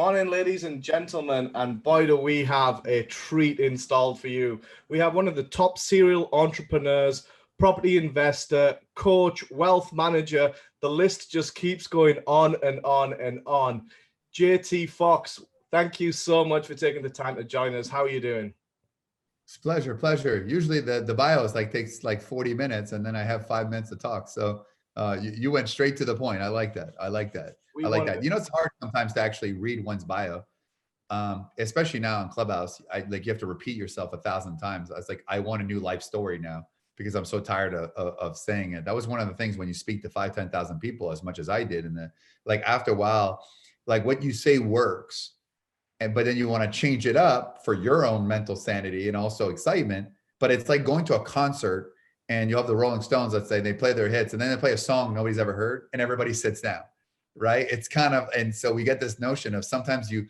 Morning, ladies and gentlemen, and boy, do we have a treat installed for you. We have one of the top serial entrepreneurs, property investor, coach, wealth manager. The list just keeps going on and on and on. JT Foxx, thank you so much for taking the time to join us. How are you doing? It's pleasure. Usually the bio is takes 40 minutes and then I have 5 minutes to talk. So you went straight to the point. I like that. I like that. You know, it's hard sometimes to actually read one's bio, especially now in Clubhouse. You have to repeat yourself 1,000 times. I was like, I want a new life story now because I'm so tired of saying it. That was one of the things when you speak to 10,000 people, as much as I did. And after a while, what you say works. But then you want to change it up for your own mental sanity and also excitement. But it's like going to a concert and you have the Rolling Stones, let's say, they play their hits and then they play a song nobody's ever heard and everybody sits down, right? It's kind of, and so we get this notion of sometimes you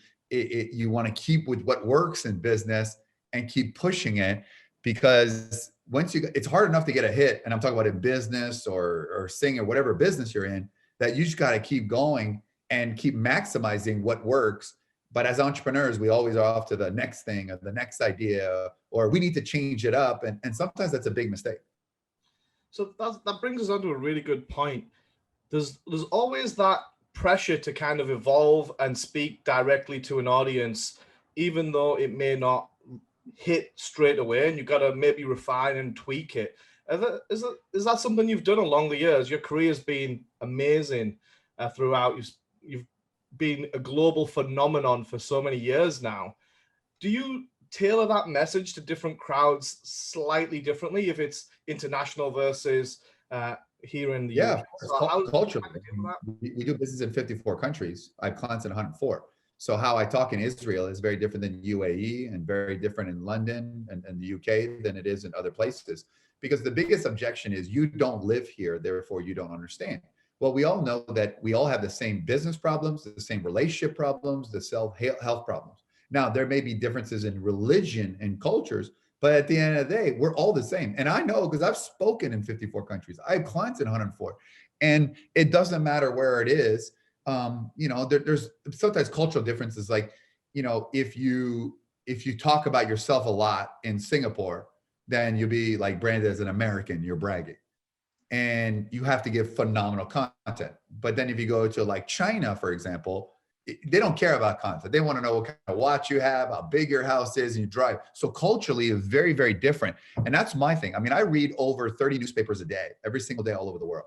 want to keep with what works in business and keep pushing it, because it's hard enough to get a hit. And I'm talking about in business or sing or whatever business you're in, that you just got to keep going and keep maximizing what works. But as entrepreneurs, we always are off to the next thing or the next idea, or we need to change it up. And sometimes that's a big mistake. So that brings us on to a really good point. There's always that pressure to kind of evolve and speak directly to an audience, even though it may not hit straight away, and you've got to maybe refine and tweak it. Is that something you've done along the years? Your career has been amazing throughout. You've been a global phenomenon for so many years now. Do you tailor that message to different crowds slightly differently if it's international versus here in the US? Culturally. We do business in 54 countries. I have clients in 104. So how I talk in Israel is very different than UAE and very different in London and the UK than it is in other places. Because the biggest objection is you don't live here, therefore you don't understand. Well, we all know that we all have the same business problems, the same relationship problems, the self-health problems. Now, there may be differences in religion and cultures, but at the end of the day, we're all the same. And I know because I've spoken in 54 countries. I have clients in 104. And it doesn't matter where it is. There's sometimes cultural differences. If you talk about yourself a lot in Singapore, then you'll be branded as an American, you're bragging. And you have to give phenomenal content. But then if you go to China, for example, they don't care about content. They want to know what kind of watch you have, how big your house is, and you drive. So culturally, it's very, very different. And that's my thing. I mean, I read over 30 newspapers a day, every single day, all over the world.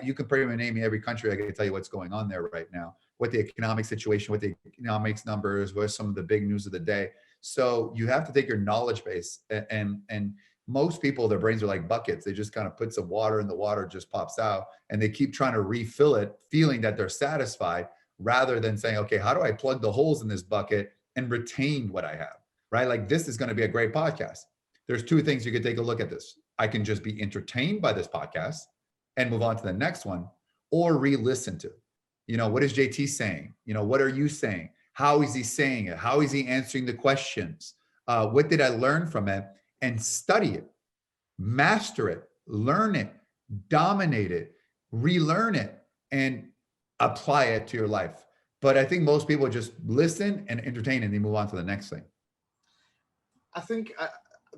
You can pretty much name me every country. I can tell you what's going on there right now, what the economic situation, what the economics numbers, what are some of the big news of the day. So you have to take your knowledge base and most people, their brains are like buckets. They just kind of put some water and the water just pops out and they keep trying to refill it, feeling that they're satisfied rather than saying, okay, how do I plug the holes in this bucket and retain what I have, right? This is going to be a great podcast. There's two things you could take a look at this. I can just be entertained by this podcast and move on to the next one, or re-listen to, what is JT saying? What are you saying? How is he saying it? How is he answering the questions? What did I learn from it? And study it, master it, learn it, dominate it, relearn it, and apply it to your life. But I think most people just listen and entertain and they move on to the next thing. I think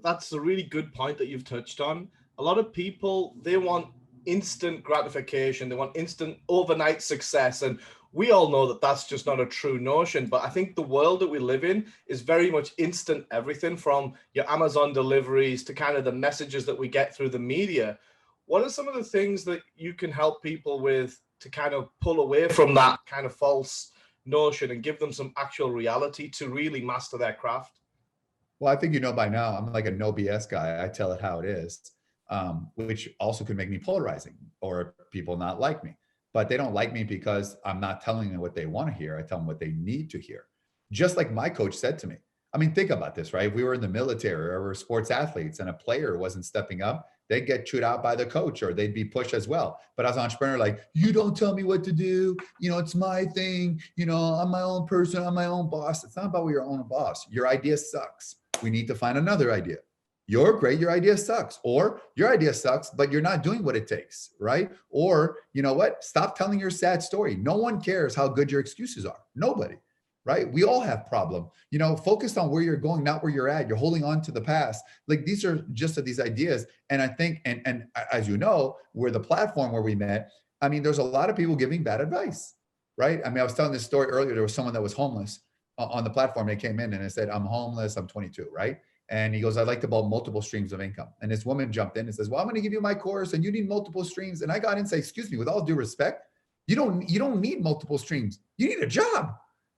that's a really good point that you've touched on. A lot of people, they want instant gratification. They want instant overnight success. And we all know that that's just not a true notion. But I think the world that we live in is very much instant everything, from your Amazon deliveries to kind of the messages that we get through the media. What are some of the things that you can help people with to kind of pull away from that kind of false notion and give them some actual reality to really master their craft? Well, I think by now, I'm like a no BS guy. I tell it how it is, which also could make me polarizing or people not like me. But they don't like me because I'm not telling them what they want to hear. I tell them what they need to hear. Just like my coach said to me. I mean, think about this, right? If we were in the military or we're sports athletes and a player wasn't stepping up, they'd get chewed out by the coach or they'd be pushed as well. But as an entrepreneur, you don't tell me what to do. It's my thing. I'm my own person. I'm my own boss. It's not about your own boss. Your idea sucks. We need to find another idea. You're great, your idea sucks. Or your idea sucks, but you're not doing what it takes, right? Or, stop telling your sad story. No one cares how good your excuses are. Nobody, right? We all have problem. Focus on where you're going, not where you're at. You're holding on to the past. Like these are just these ideas. And I think, and as you know, we're the platform where we met. I mean, there's a lot of people giving bad advice, right? I mean, I was telling this story earlier. There was someone that was homeless on the platform. They came in and they said, I'm homeless. I'm 22, right? And he goes, I'd like to build multiple streams of income. And this woman jumped in and says, well, I'm going to give you my course and you need multiple streams. And I got in and say, excuse me, with all due respect, you don't need multiple streams. You need a job,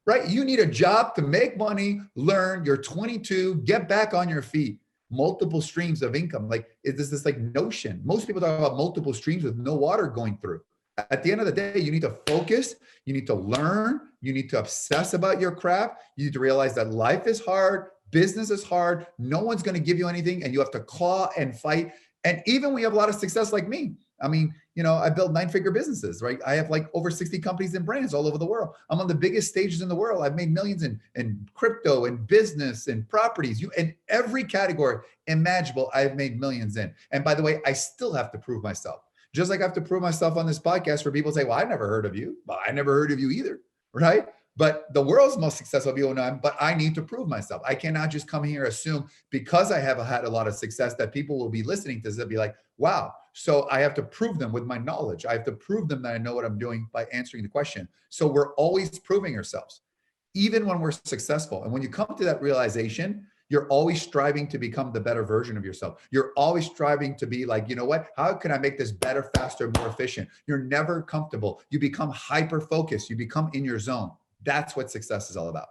right? You need a job to make money, learn. You're 22, get back on your feet. Multiple streams of income. Like, is this like notion? Most people talk about multiple streams with no water going through. At the end of the day, you need to focus, you need to learn, you need to obsess about your craft. You need to realize that life is hard, business is hard, no one's going to give you anything, and you have to claw and fight. And even when you have a lot of success like me, I mean, I built 9-figure businesses, right? I have like over 60 companies and brands all over the world. I'm on the biggest stages in the world. I've made millions in crypto and business and properties. In every category imaginable, I've made millions in. And by the way, I still have to prove myself. Just like I have to prove myself on this podcast for people to say, well, I never heard of you. Well, I never heard of you either, right? But the world's most successful people know, but I need to prove myself. I cannot just come here and assume because I have had a lot of success that people will be listening to this and be like, wow. So I have to prove them with my knowledge. I have to prove them that I know what I'm doing by answering the question. So we're always proving ourselves, even when we're successful. And when you come to that realization, you're always striving to become the better version of yourself. You're always striving to be like, you know what? How can I make this better, faster, more efficient? You're never comfortable. You become hyper-focused. You become in your zone. That's what success is all about.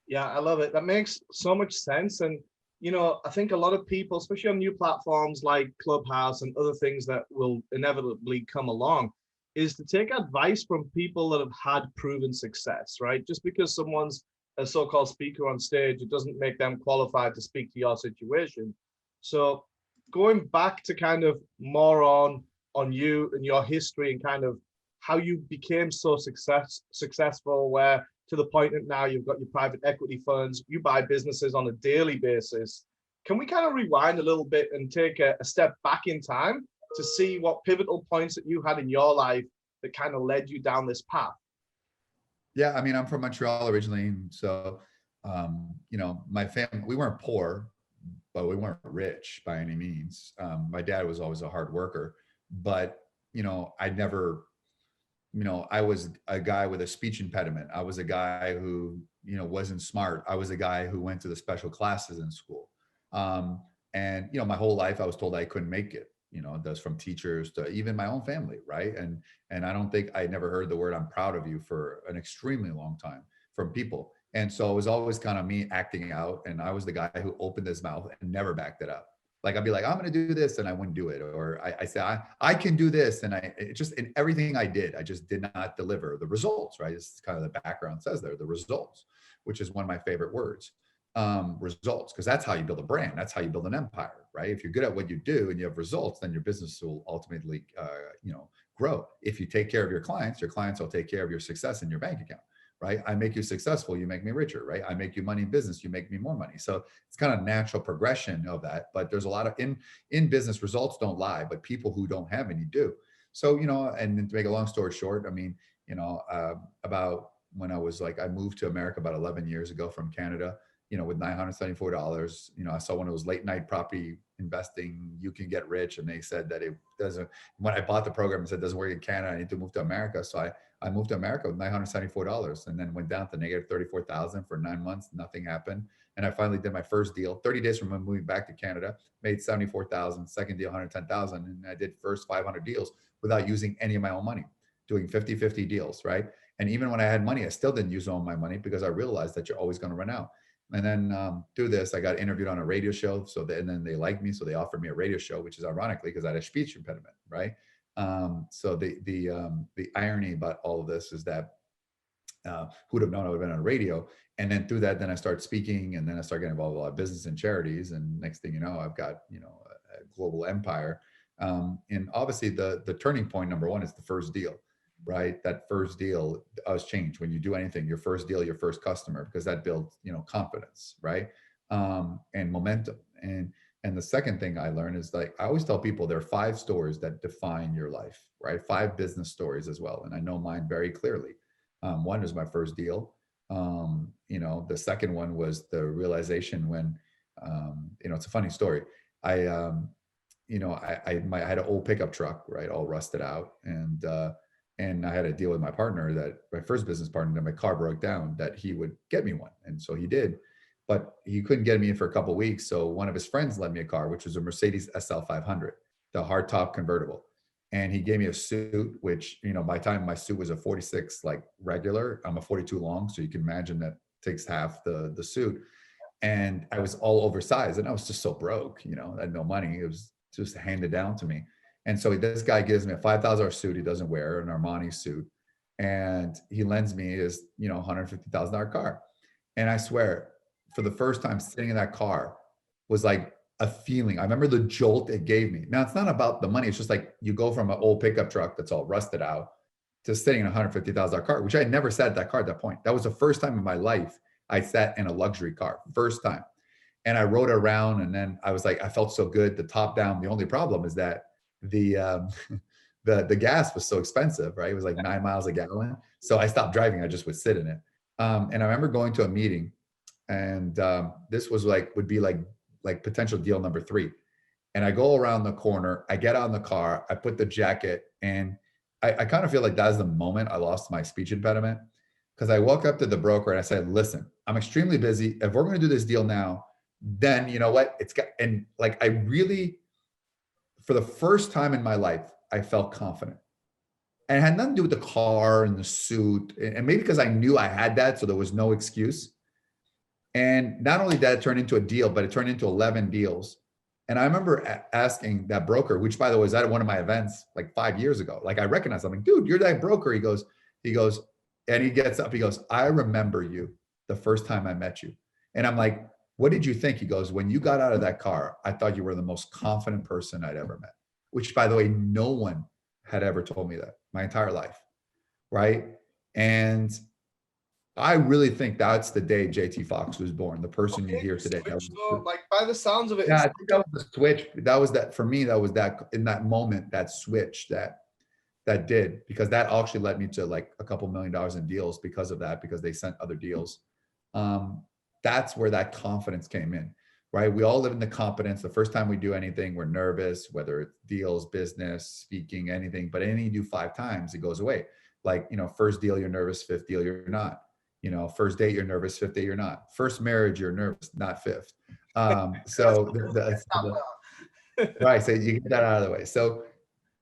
Yeah, I love it. That makes so much sense. And, I think a lot of people, especially on new platforms like Clubhouse and other things that will inevitably come along, is to take advice from people that have had proven success, right? Just because someone's a so-called speaker on stage, it doesn't make them qualified to speak to your situation. So going back to kind of more on you and your history and kind of how you became so successful, where to the point that now you've got your private equity funds, you buy businesses on a daily basis. Can we kind of rewind a little bit and take a step back in time to see what pivotal points that you had in your life that kind of led you down this path? Yeah, I mean, I'm from Montreal originally, so my family, we weren't poor, but we weren't rich by any means. My dad was always a hard worker, but I never, I was a guy with a speech impediment. I was a guy who wasn't smart. I was a guy who went to the special classes in school, and my whole life I was told I couldn't make it. That's from teachers to even my own family, right? And I don't think I never heard the word "I'm proud of you" for an extremely long time from people. And so it was always kind of me acting out, and I was the guy who opened his mouth and never backed it up. Like I'd be like, I'm going to do this, and I wouldn't do it, or I say I can do this, and it just in everything I did, I just did not deliver the results. Right? It's kind of the background says there, the results, which is one of my favorite words. Results, because that's how you build a brand. That's how you build an empire, right? If you're good at what you do and you have results, then your business will ultimately, grow. If you take care of your clients will take care of your success in your bank account, right? I make you successful, you make me richer, right? I make you money in business, you make me more money. So it's kind of natural progression of that. But there's a lot of in business, results don't lie, but people who don't have any do. So and to make a long story short, I mean, about when I moved to America about 11 years ago from Canada. With $974, I saw one of those late night property investing, you can get rich. And they said that it doesn't, when I bought the program, it said it doesn't work in Canada. I need to move to America. So I moved to America with $974 and then went down to negative 34,000 for 9 months. Nothing happened. And I finally did my first deal 30 days from moving back to Canada, made 74,000, second deal, 110,000. And I did first 500 deals without using any of my own money, doing 50-50 deals. Right. And even when I had money, I still didn't use all my money because I realized that you're always going to run out. And then through this, I got interviewed on a radio show. And then they liked me, so they offered me a radio show, which is ironically because I had a speech impediment, right? So the irony about all of this is that who'd have known I would have been on radio? And then through that, then I started speaking, and then I started getting involved with a lot of business and charities. And next thing you know, I've got a global empire. And obviously, the turning point number one is the first deal. Right, that first deal has changed. When you do anything, your first deal, your first customer, because that builds confidence, right, and momentum. And the second thing I learned is, like, I always tell people there are 5 stories that define your life, right? 5 business stories as well, and I know mine very clearly. One is my first deal. You know, the second one was the realization when, you know, it's a funny story. I, you know, I had an old pickup truck, right, all rusted out, and I had a deal with my partner, that my first business partner, that my car broke down, that he would get me one, and so he did, but he couldn't get me in for a couple of weeks. So one of his friends lent me a car, which was a Mercedes SL 500, the hardtop convertible, and he gave me a suit, which, you know, by the time my suit was a 46 like regular, I'm a 42 long, so you can imagine that takes half the suit, and I was all oversized, and I was just so broke, you know, I had no money. It was just handed down to me. And so this guy gives me a $5,000 suit he doesn't wear, an Armani suit, and he lends me his, you know, $150,000 car. And I swear, for the first time sitting in that car was like a feeling. I remember the jolt it gave me. Now, it's not about the money. It's just like you go from an old pickup truck that's all rusted out to sitting in a $150,000 car, which I had never sat at that car at that point. That was the first time in my life I sat in a luxury car, first time. And I rode around, and then I was like, I felt so good, the top down. The only problem is that the the gas was so expensive, right? It was like 9 miles a gallon. So I stopped driving. I just would sit in it. And I remember going to a meeting, and this was like, would be like potential deal number 3. And I go around the corner, I get out in the car, I put the jacket, and I kind of feel like that's the moment I lost my speech impediment, because I walk up to the broker and I said, listen, I'm extremely busy. If we're going to do this deal now, then you know what? It's got, and like, I really, for the first time in my life, I felt confident. And it had nothing to do with the car and the suit. And maybe because I knew I had that, so there was no excuse. And not only did it turn into a deal, but it turned into 11 deals. And I remember asking that broker, which by the way was at one of my events like 5 years ago. Like I recognized, I'm like, dude, you're that broker. He goes, and he gets up, he goes, I remember you the first time I met you. And I'm like, what did you think? He goes, when you got out of that car, I thought you were the most confident person I'd ever met, which by the way, no one had ever told me that my entire life. Right. And I really think that's the day JT Foxx was born, the person you hear today. So, like by the sounds of it, yeah, I think that was the switch. That was that for me. That was that in that moment, that switch that did, because that actually led me to like a couple $1 million in deals because of that, because they sent other deals. That's where that confidence came in, right? We all live in the confidence. The first time we do anything, we're nervous, whether it's deals, business, speaking, anything, but anything you do 5 times, it goes away. Like, you know, first deal, you're nervous, 5th deal, you're not. You know, first date, you're nervous, 5th date, you're not. First marriage, you're nervous, not 5th. Right. So you get that out of the way. So,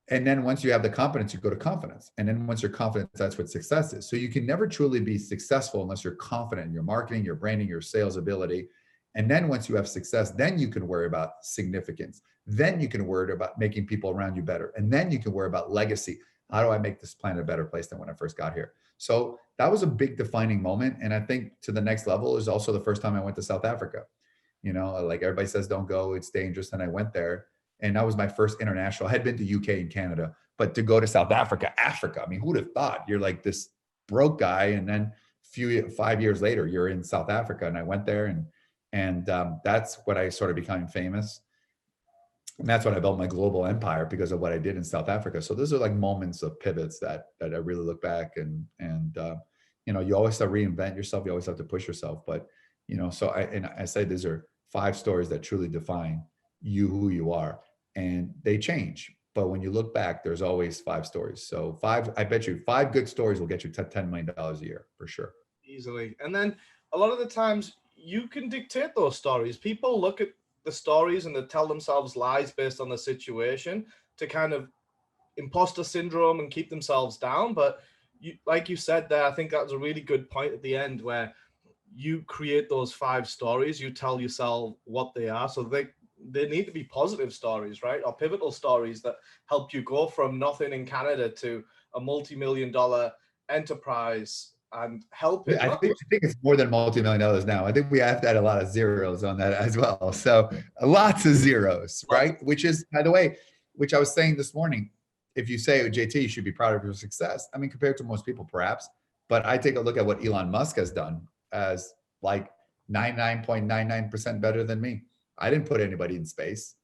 and then once you have the confidence, you go to confidence. And then once you're confident, that's what success is. So you can never truly be successful unless you're confident in your marketing, your branding, your sales ability. And then once you have success, then you can worry about significance. Then you can worry about making people around you better. And then you can worry about legacy. How do I make this planet a better place than when I first got here? So that was a big defining moment. And I think to the next level is also the first time I went to South Africa. You know, like everybody says, don't go, it's dangerous. And I went there. And that was my first international. I had been to UK and Canada, but to go to South Africa, I mean, who would have thought? You're like this broke guy, and then 5 years later, you're in South Africa. And I went there, and that's what I sort of became famous. And that's when I built my global empire, because of what I did in South Africa. So those are like moments of pivots that I really look back, and you know, you always have to reinvent yourself. You always have to push yourself. But you know, so I say these are 5 stories that truly define you, who you are. And they change, but when you look back, there's always 5 stories. So I bet you 5 good stories will get you $10 million a year for sure. Easily. And then a lot of the times you can dictate those stories. People look at the stories and they tell themselves lies based on the situation to kind of imposter syndrome and keep themselves down. But you, like you said there, I think that was a really good point at the end, where you create those 5 stories, you tell yourself what they are. So they need to be positive stories, right? Or pivotal stories that help you go from nothing in Canada to a multi-million-dollar enterprise and help it. I think it's more than multi-million dollars now. I think we have to add a lot of zeros on that as well. So lots of zeros, right? Which is, by the way, which I was saying this morning, if you say, oh, JT, you should be proud of your success. I mean, compared to most people, perhaps, but I take a look at what Elon Musk has done as like 99.99% better than me. I didn't put anybody in space,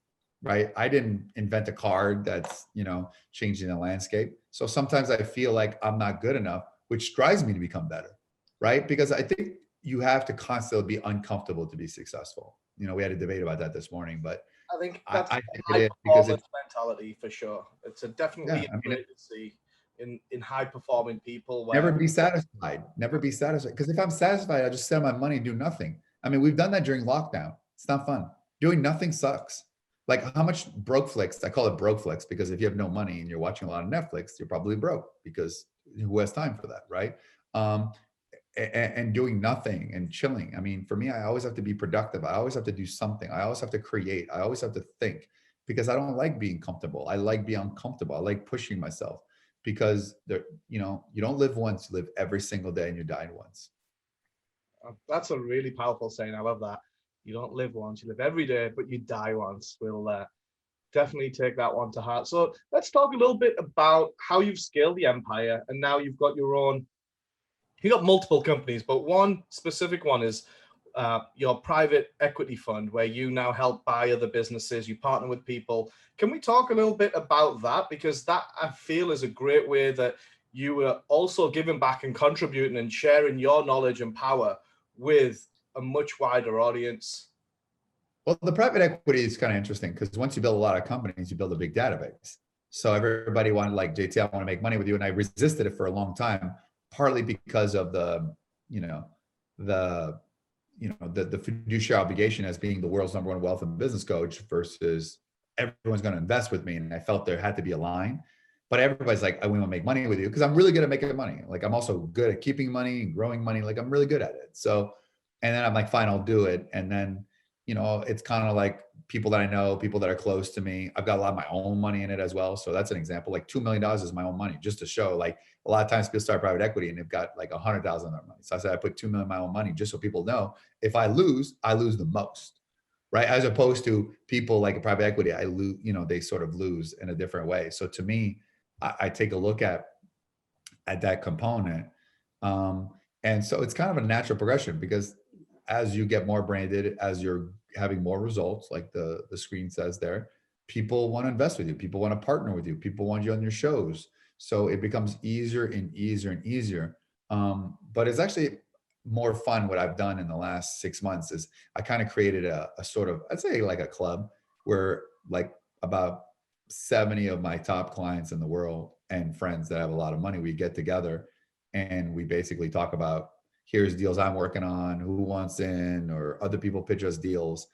right? I didn't invent a card that's, you know, changing the landscape. So sometimes I feel like I'm not good enough, which drives me to become better, right? Because I think you have to constantly be uncomfortable to be successful. We had a debate about that this morning, but I think that's I think it high is because performance it's, mentality for sure. It's yeah, definitely I mean, great to see in high performing people never where be satisfied. Never be satisfied. Because if I'm satisfied, I'll just spend my money and do nothing. I mean, we've done that during lockdown. It's not fun. Doing nothing sucks. Like how much broke flicks, I call it broke flicks because if you have no money and you're watching a lot of Netflix, you're probably broke because who has time for that, right? Um, and doing nothing and chilling. I mean, for me, I always have to be productive. I always have to do something. I always have to create. I always have to think because I don't like being comfortable. I like being uncomfortable. I like pushing myself because you don't live once, you live every single day and you die once. that's a really powerful saying. I love that. You don't live once, you live every day, but you die once. We'll definitely take that one to heart. So let's talk a little bit about how you've scaled the empire, and now you've got your own. You got multiple companies, but one specific one is your private equity fund, where you now help buy other businesses. You partner with people. Can we talk a little bit about that? Because that I feel is a great way that you are also giving back and contributing and sharing your knowledge and power with a much wider audience. Well, the private equity is kind of interesting because once you build a lot of companies, you build a big database. So everybody wanted like, JT, I want to make money with you. And I resisted it for a long time, partly because of you know, the, the fiduciary obligation as being the world's #1 wealth and business coach versus everyone's going to invest with me. And I felt there had to be a line, but everybody's like, I want to make money with you because I'm really good at making money. Like I'm also good at keeping money and growing money. Like I'm really good at it. So, and then I'm like, fine, I'll do it. And then, it's kind of like people that I know, people that are close to me. I've got a lot of my own money in it as well. So that's an example. Like $2 million is my own money, just to show. Like a lot of times people start private equity and they've got like 100,000 of their money. So I said I put 2 million of my own money just so people know if I lose the most, right? As opposed to people like a private equity, I lose. They sort of lose in a different way. So to me, I take a look at that component, and so it's kind of a natural progression because as you get more branded, as you're having more results, like the screen says there, people want to invest with you. People want to partner with you. People want you on your shows. So it becomes easier and easier and easier. But it's actually more fun. What I've done in the last 6 months is I kind of created a sort of, I'd say like a club where like about 70 of my top clients in the world and friends that have a lot of money, we get together and we basically talk about, here's deals I'm working on, who wants in, or other people pitch us deals.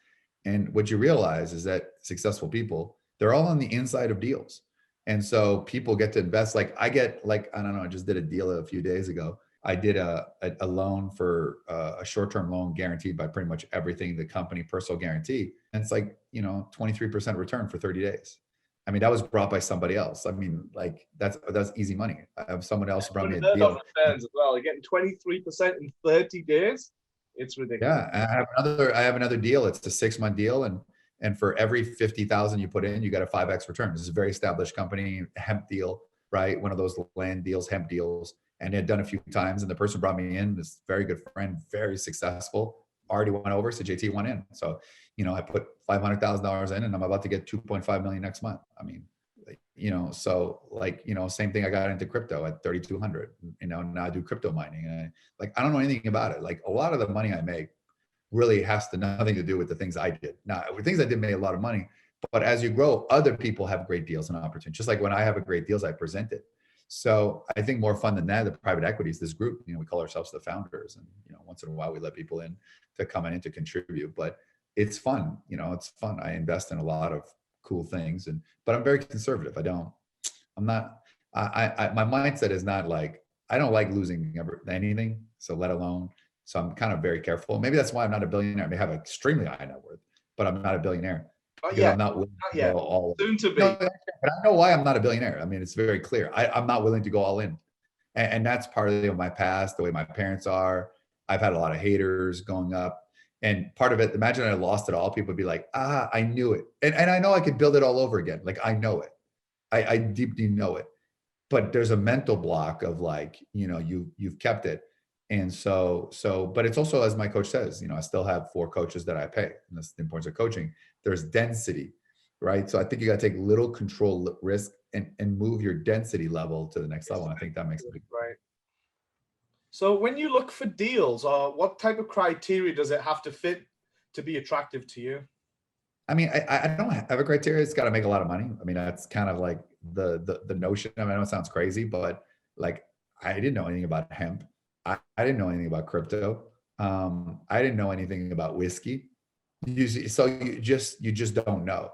And what you realize is that successful people, they're all on the inside of deals. And so people get to invest. Like I get like, I don't know, I just did a deal a few days ago. I did a loan for a short-term loan guaranteed by pretty much everything, the company personal guarantee. And it's like, 23% return for 30 days. I mean, that was brought by somebody else. I mean, like that's easy money. I have someone else brought me a Unheard of deal. returns as well. You're getting 23% in 30 days. It's ridiculous. Yeah, and I have another deal. It's a 6-month deal, and for every 50,000 you put in, you get a 5x return. This is a very established company, hemp deal, right? One of those land deals, hemp deals, and they had done a few times. And the person brought me in, this very good friend, very successful, already went over, so JT went in. So, I put $500,000 in, and I'm about to get 2.5 million next month. I mean, so like, same thing. I got into crypto at 3,200, now I do crypto mining, and I don't know anything about it. Like a lot of the money I make really has nothing to do with the things I did. Now, with things I did make a lot of money, but as you grow, other people have great deals and opportunities. Just like when I have a great deals, I present it. So I think more fun than that, the private equities, this group, we call ourselves the founders, and once in a while we let people in to come in to contribute, but it's fun. It's fun. I invest in a lot of cool things, but I'm very conservative. I'm not, my mindset is not like, I don't like losing anything. So let alone, so I'm kind of very careful. Maybe that's why I'm not a billionaire. I may have an extremely high net worth, but I'm not a billionaire because I'm not willing to go all Soon to be. No, but I know why I'm not a billionaire. I mean, it's very clear. I'm not willing to go all in. And that's part of my past, the way my parents are. I've had a lot of haters growing up. And part of it, imagine I lost it all. People would be like, I knew it. And I know I could build it all over again. Like, I know it. I deeply know it. But there's a mental block of like, you've kept it. And but it's also, as my coach says, I still have 4 coaches that I pay. And that's the importance of coaching. There's density, right? So I think you got to take little control risk and move your density level to the next level. And I think that makes a big right. So when you look for deals, or what type of criteria does it have to fit to be attractive to you? I mean, I don't have a criteria. It's got to make a lot of money. I mean, that's kind of like the notion. I mean, I know it sounds crazy, but like I didn't know anything about hemp. I didn't know anything about crypto. I didn't know anything about whiskey. So you just don't know.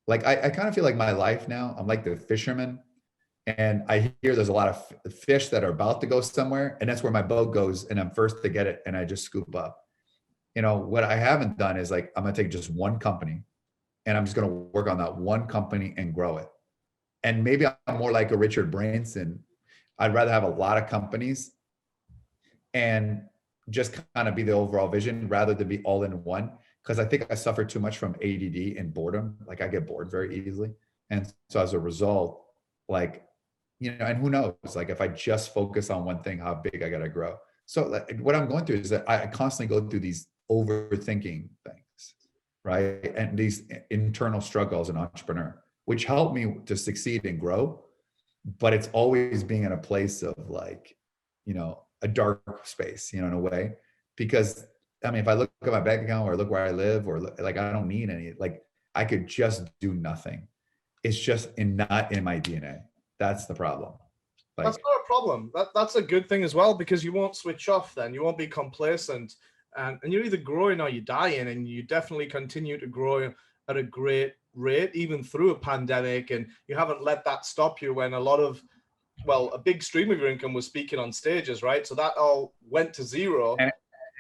Like I kind of feel like my life now, I'm like the fisherman, and I hear there's a lot of fish that are about to go somewhere, and that's where my boat goes, and I'm first to get it, and I just scoop up. You know, what I haven't done is like I'm gonna take just one company, and I'm just gonna work on that one company and grow it. And maybe I'm more like a Richard Branson. I'd rather have a lot of companies and just kind of be the overall vision rather than be all in one. Because I think I suffer too much from ADD and boredom. Like I get bored very easily. And so as a result, like, you know, and who knows, like if I just focus on one thing, how big I got to grow. So like, what I'm going through is that I constantly go through these overthinking things, right? And these internal struggles as an entrepreneur, which help me to succeed and grow. But it's always being in a place of like, you know, a dark space, you know, in a way, because I mean, if I look at my bank account or look where I live or look, like, I don't need any, like I could just do nothing. It's just not in my DNA. That's the problem. That's Like, not a problem. That's a good thing as well, because you won't switch off then. You won't be complacent. And you're either growing or you're dying, and you definitely continue to grow at a great rate, even through a pandemic. And you haven't let that stop you when a lot of, well, a big stream of your income was speaking on stages, right? So that all went to zero. and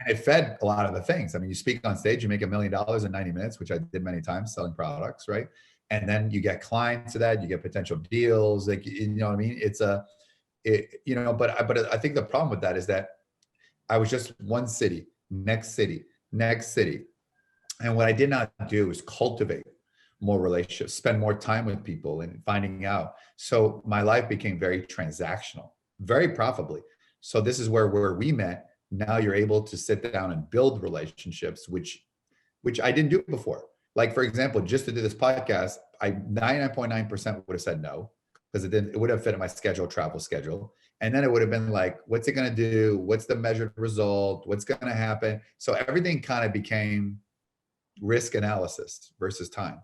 it fed a lot of the things. I mean, you speak on stage, you make $1 million in 90 minutes, which I did many times selling products, right? And then you get clients to that, you get potential deals, like, you know what I mean? You know, but I think the problem with that is that I was just one city, next city, next city. And what I did not do is cultivate more relationships, spend more time with people and finding out. So my life became very transactional, very profitably. So this is where we met. Now you're able to sit down and build relationships, which I didn't do before. Like, for example, just to do this podcast, I 99.9% would have said no, because it would have fit in my travel schedule. And then it would have been like, what's it going to do? What's the measured result? What's going to happen? So everything kind of became risk analysis versus time,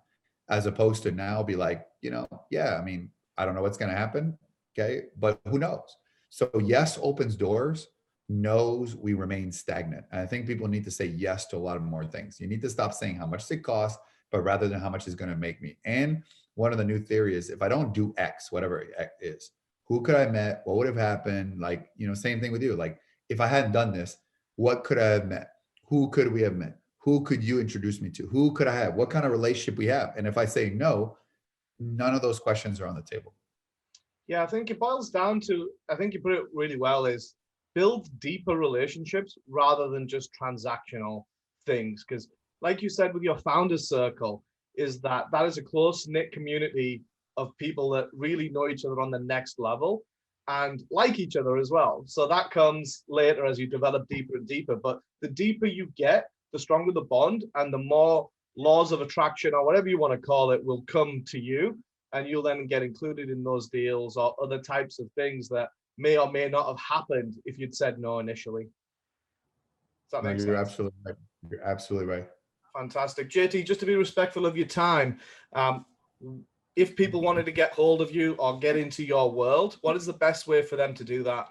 as opposed to now be like, you know, yeah, I mean, I don't know what's going to happen. Okay. But who knows? So yes opens doors, no's we remain stagnant. And I think people need to say yes to a lot of more things. You need to stop saying how much does it cost, but rather than how much is going to make me. And one of the new theories, if I don't do X, whatever X is, who could I met? What would have happened? Like, you know, same thing with you. Like, if I hadn't done this, what could I have met? Who could we have met? Who could you introduce me to? Who could I have? What kind of relationship we have? And if I say no, none of those questions are on the table. Yeah, I think it boils down to, I think you put it really well, is build deeper relationships rather than just transactional things. Because like you said with your founders circle, is that is a close-knit community of people that really know each other on the next level and like each other as well. So that comes later as you develop deeper and deeper. But the deeper you get, the stronger the bond, and the more laws of attraction, or whatever you want to call it, will come to you, and you'll then get included in those deals or other types of things that may or may not have happened if you'd said no initially. Does that No, make you're sense? absolutely right. You're absolutely right. Fantastic. JT, just to be respectful of your time, um, if people wanted to get hold of you or get into your world, what is the best way for them to do that?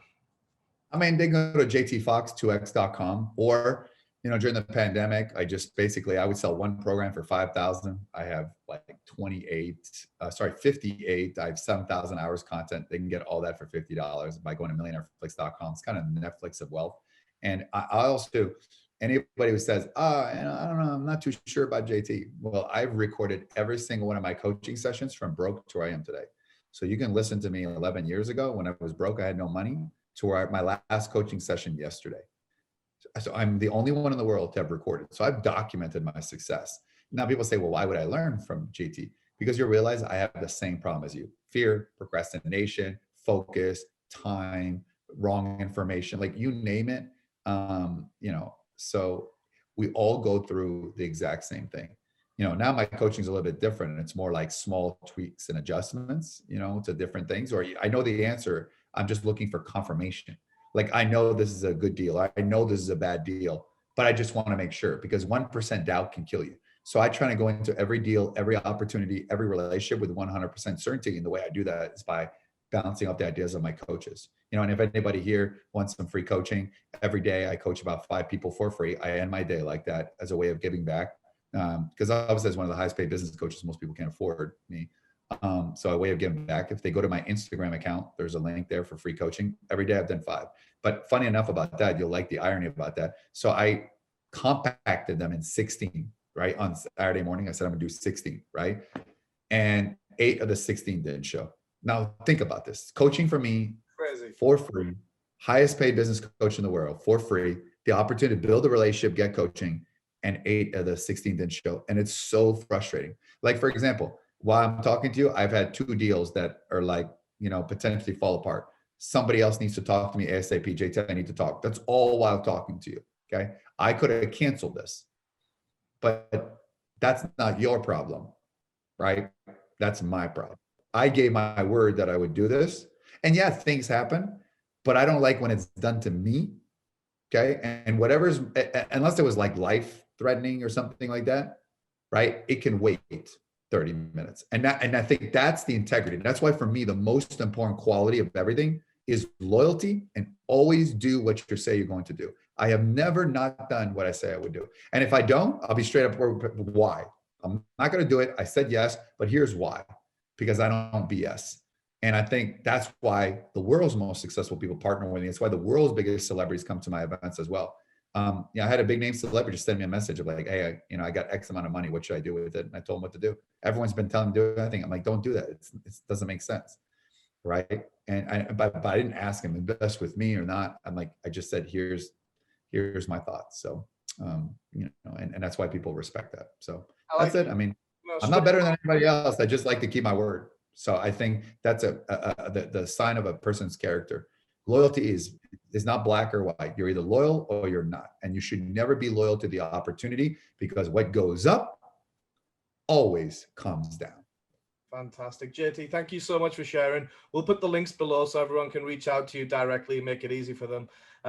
I mean, they go to jtfox2x.com, or, you know, during the pandemic, I just basically, I would sell one program for 5,000. I have like 58. I have 7,000 hours content. They can get all that for $50 by going to millionaireflix.com. It's kind of Netflix of wealth. And I also, anybody who says, I don't know, I'm not too sure about JT. Well, I've recorded every single one of my coaching sessions from broke to where I am today. So you can listen to me 11 years ago when I was broke, I had no money, to where my last coaching session yesterday. So I'm the only one in the world to have recorded. So I've documented my success. Now people say, well, why would I learn from JT? Because you realize I have the same problem as you: fear, procrastination, focus, time, wrong information, like you name it. You know, so we all go through the exact same thing. You know, now my coaching is a little bit different, and it's more like small tweaks and adjustments, you know, to different things. Or I know the answer, I'm just looking for confirmation. Like, I know this is a good deal. I know this is a bad deal, but I just want to make sure, because 1% doubt can kill you. So I try to go into every deal, every opportunity, every relationship with 100% certainty. And the way I do that is by bouncing off the ideas of my coaches. You know, and if anybody here wants some free coaching, every day I coach about 5 people for free. I end my day like that as a way of giving back. Because obviously, as one of the highest paid business coaches, most people can't afford me. So a way of giving back, if they go to my Instagram account, there's a link there for free coaching. Every day I've done 5. But funny enough about that, you'll like the irony about that. So I compacted them in 16, right? On Saturday morning, I said, I'm gonna do 16, right? And 8 of the 16 didn't show. Now think about this. Coaching for me, Crazy. For free, highest paid business coach in the world, for free, the opportunity to build a relationship, get coaching, and 8 of the 16 didn't show. And it's so frustrating. Like, for example, while I'm talking to you, I've had 2 deals that are like, you know, potentially fall apart. Somebody else needs to talk to me ASAP. JT, I need to talk. That's all while talking to you. Okay. I could have canceled this, but that's not your problem, right? That's my problem. I gave my word that I would do this. And yeah, things happen, but I don't like when it's done to me. Okay. And whatever's, unless it was like life threatening or something like that, right? It can wait 30 minutes. And I think that's the integrity. That's why for me, the most important quality of everything is loyalty, and always do what you say you're going to do. I have never not done what I say I would do. And if I don't, I'll be straight up why. I'm not going to do it. I said yes, but here's why. Because I don't BS. And I think that's why the world's most successful people partner with me. It's why the world's biggest celebrities come to my events as well. I had a big name celebrity just send me a message of like, hey, I got X amount of money. What should I do with it? And I told him what to do. Everyone's been telling me to do anything. I'm like, don't do that. It doesn't make sense. Right. But I didn't ask him invest with me or not. I'm like, I just said, here's my thoughts. So, and that's why people respect that. So that's it. I mean, I'm not better than anybody else. I just like to keep my word. So I think that's the sign of a person's character. Loyalty is not black or white. You're either loyal or you're not. And you should never be loyal to the opportunity, because what goes up always comes down. Fantastic. JT, thank you so much for sharing. We'll put the links below so everyone can reach out to you directly and make it easy for them.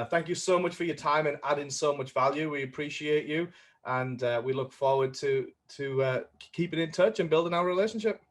Thank you so much for your time and adding so much value. We appreciate you. And we look forward to keeping in touch and building our relationship.